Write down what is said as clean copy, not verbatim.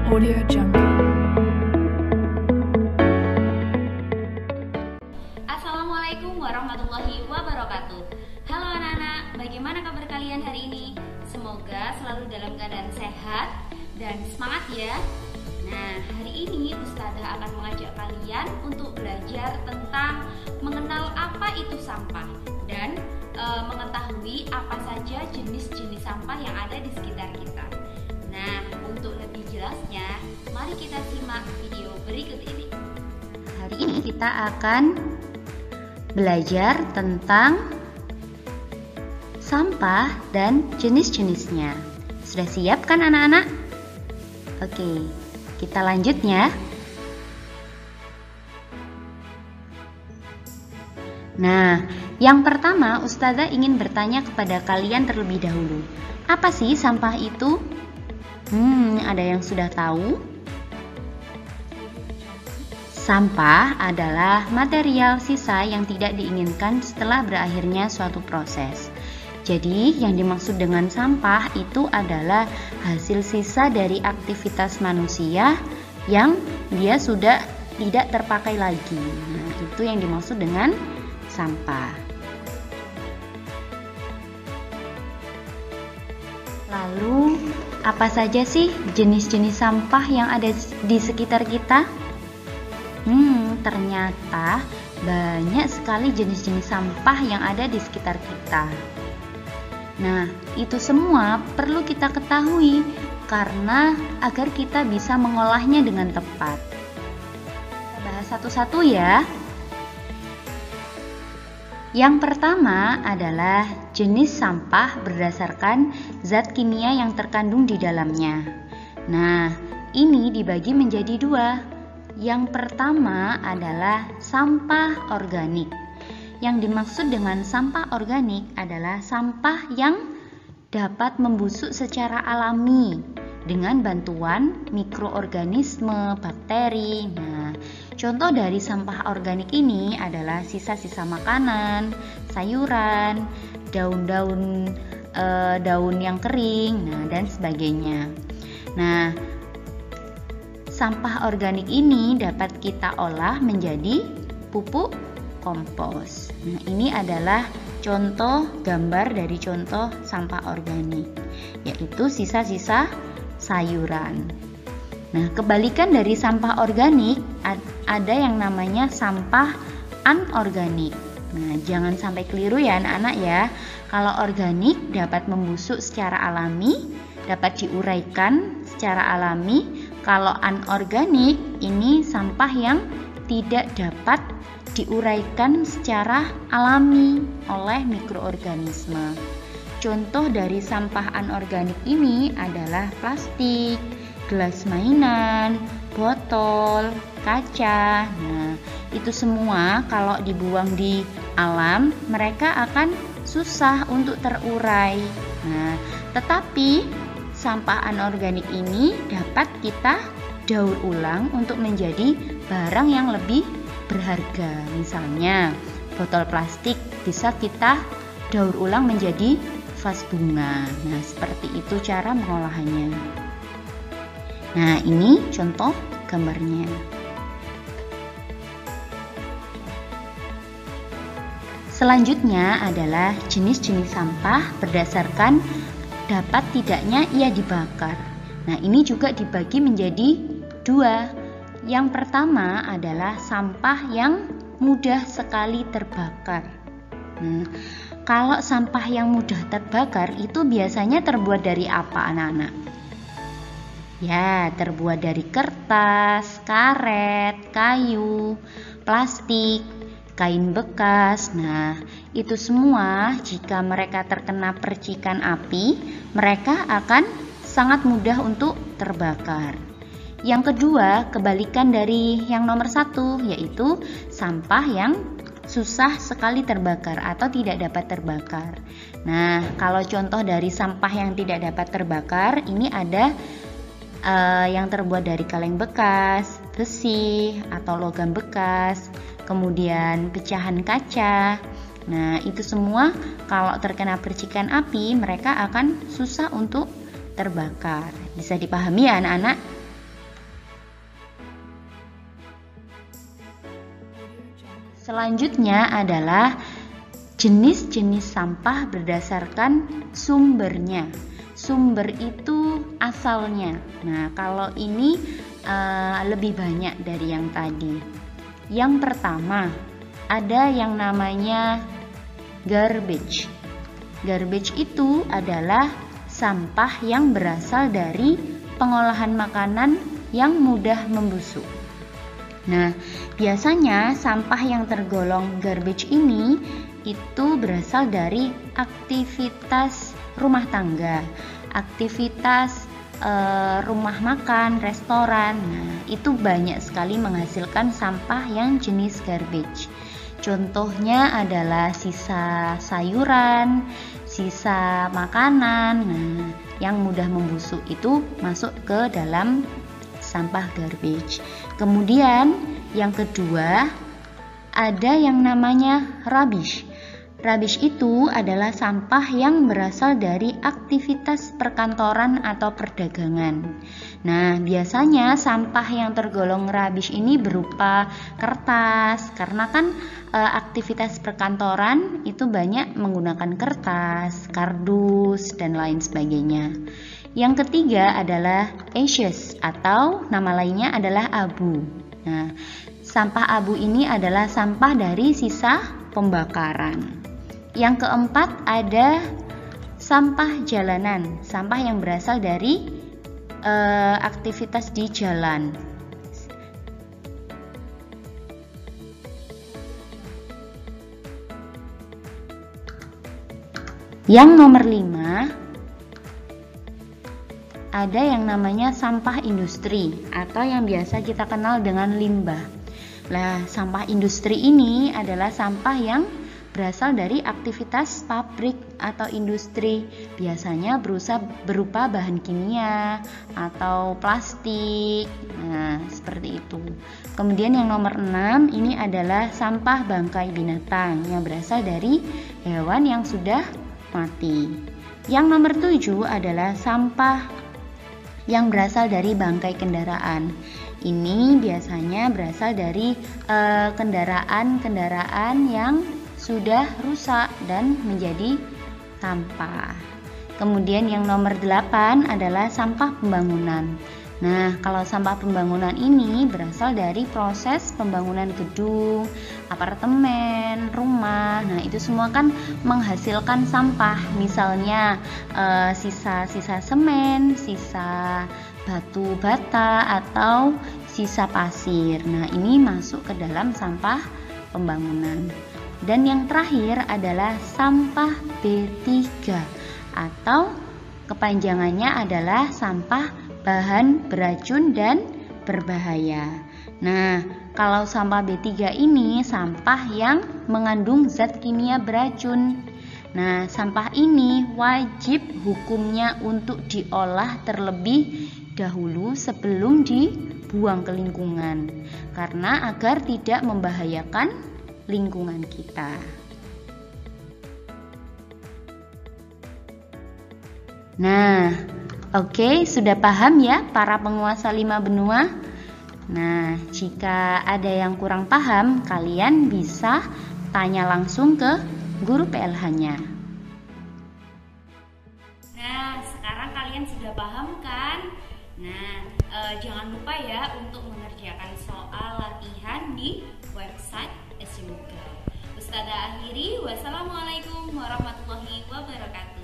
Audio Jungle. Assalamualaikum warahmatullahi wabarakatuh. Halo anak-anak, bagaimana kabar kalian hari ini? Semoga selalu dalam keadaan sehat dan semangat ya. Nah, hari ini Ustazah akan mengajak kalian untuk belajar tentang mengenal apa itu sampah dan mengetahui apa saja jenis-jenis sampah yang ada di sekitar kita. Nah, untuk lebih jelasnya, mari kita simak video berikut ini. Hari ini kita akan belajar tentang sampah dan jenis-jenisnya. Sudah siap kan anak-anak? Oke, kita lanjut ya. Nah, yang pertama Ustazah ingin bertanya kepada kalian terlebih dahulu. Apa sih sampah itu? Ada yang sudah tahu? Sampah adalah material sisa yang tidak diinginkan setelah berakhirnya suatu proses. Jadi, yang dimaksud dengan sampah itu adalah hasil sisa dari aktivitas manusia yang dia sudah tidak terpakai lagi. Nah, itu yang dimaksud dengan sampah. Lalu, apa saja sih jenis-jenis sampah yang ada di sekitar kita? Ternyata banyak sekali jenis-jenis sampah yang ada di sekitar kita. Nah, itu semua perlu kita ketahui karena agar kita bisa mengolahnya dengan tepat. Kita bahas satu-satu ya. Yang pertama adalah jenis sampah berdasarkan zat kimia yang terkandung di dalamnya. Nah, ini dibagi menjadi dua. Yang pertama adalah sampah organik. Yang dimaksud dengan sampah organik adalah sampah yang dapat membusuk secara alami dengan bantuan mikroorganisme, bakteri. Nah, contoh dari sampah organik ini adalah sisa-sisa makanan, sayuran, daun-daun yang kering, dan sebagainya. Nah, sampah organik ini dapat kita olah menjadi pupuk kompos. Nah, ini adalah contoh gambar dari contoh sampah organik, yaitu sisa-sisa sayuran. Nah, kebalikan dari sampah organik ada yang namanya sampah anorganik. Nah, jangan sampai keliru ya anak-anak ya. Kalau organik dapat membusuk secara alami, dapat diuraikan secara alami. Kalau anorganik ini sampah yang tidak dapat diuraikan secara alami oleh mikroorganisme. Contoh dari sampah anorganik ini adalah plastik, gelas mainan, botol, kaca. Nah, itu semua kalau dibuang di alam, mereka akan susah untuk terurai. Nah, tetapi sampah anorganik ini dapat kita daur ulang untuk menjadi barang yang lebih berharga. Misalnya, botol plastik bisa kita daur ulang menjadi vas bunga. Nah, seperti itu cara mengolahannya. Nah, ini contoh gambarnya. Selanjutnya adalah jenis-jenis sampah berdasarkan dapat tidaknya ia dibakar. Nah, ini juga dibagi menjadi dua. Yang pertama adalah sampah yang mudah sekali terbakar. Kalau sampah yang mudah terbakar itu biasanya terbuat dari apa anak-anak? Ya, terbuat dari kertas, karet, kayu, plastik, kain bekas. Nah, itu semua jika mereka terkena percikan api, mereka akan sangat mudah untuk terbakar. Yang kedua, kebalikan dari yang nomor satu, yaitu sampah yang susah sekali terbakar atau tidak dapat terbakar. Nah, kalau contoh dari sampah yang tidak dapat terbakar, ini ada yang terbuat dari kaleng bekas, besi atau logam bekas, kemudian pecahan kaca. Nah, itu semua kalau terkena percikan api, mereka akan susah untuk terbakar. Bisa dipahami ya anak-anak? Selanjutnya adalah jenis-jenis sampah berdasarkan sumbernya. Sumber itu asalnya. Nah, kalau ini lebih banyak dari yang tadi. Yang pertama, ada yang namanya garbage. Garbage itu adalah sampah yang berasal dari pengolahan makanan yang mudah membusuk. Nah, biasanya sampah yang tergolong garbage ini itu berasal dari aktivitas rumah tangga, aktivitas rumah makan, restoran. Nah, itu banyak sekali menghasilkan sampah yang jenis garbage. Contohnya adalah sisa sayuran, sisa makanan. Nah, yang mudah membusuk itu masuk ke dalam sampah garbage. Kemudian yang kedua ada yang namanya rubbish. Rubbish itu adalah sampah yang berasal dari aktivitas perkantoran atau perdagangan. Nah, biasanya sampah yang tergolong rubbish ini berupa kertas, karena kan aktivitas perkantoran itu banyak menggunakan kertas, kardus, dan lain sebagainya. Yang ketiga adalah ashes atau nama lainnya adalah abu. Nah, sampah abu ini adalah sampah dari sisa pembakaran. Yang keempat ada sampah jalanan, sampah yang berasal dari aktivitas di jalan. Yang nomor 5 ada yang namanya sampah industri atau yang biasa kita kenal dengan limbah. Nah, sampah industri ini adalah sampah yang berasal dari aktivitas pabrik atau industri, biasanya berupa bahan kimia atau plastik. Nah, seperti itu. Kemudian yang nomor 6 ini adalah sampah bangkai binatang yang berasal dari hewan yang sudah mati. Yang nomor 7 adalah sampah yang berasal dari bangkai kendaraan. Ini biasanya berasal dari kendaraan-kendaraan yang sudah rusak dan menjadi sampah. Kemudian yang nomor 8 adalah sampah pembangunan. Nah, kalau sampah pembangunan ini berasal dari proses pembangunan gedung, apartemen, rumah. Nah, itu semua kan menghasilkan sampah. Misalnya sisa-sisa semen, sisa batu bata, atau sisa pasir. Nah, ini masuk ke dalam sampah pembangunan. Dan yang terakhir adalah sampah B3 atau kepanjangannya adalah sampah bahan beracun dan berbahaya. Nah, kalau sampah B3 ini sampah yang mengandung zat kimia beracun. Nah, sampah ini wajib hukumnya untuk diolah terlebih dahulu sebelum dibuang ke lingkungan, karena agar tidak membahayakan lingkungan kita. Nah, oke, sudah paham ya para penguasa 5 benua? Nah, jika ada yang kurang paham, kalian bisa tanya langsung ke guru PLH-nya. Nah, sekarang kalian sudah paham kan? Nah, jangan lupa ya untuk mengerjakan soal latihan di website SMK. Ustazah akhiri, wassalamualaikum warahmatullahi wabarakatuh.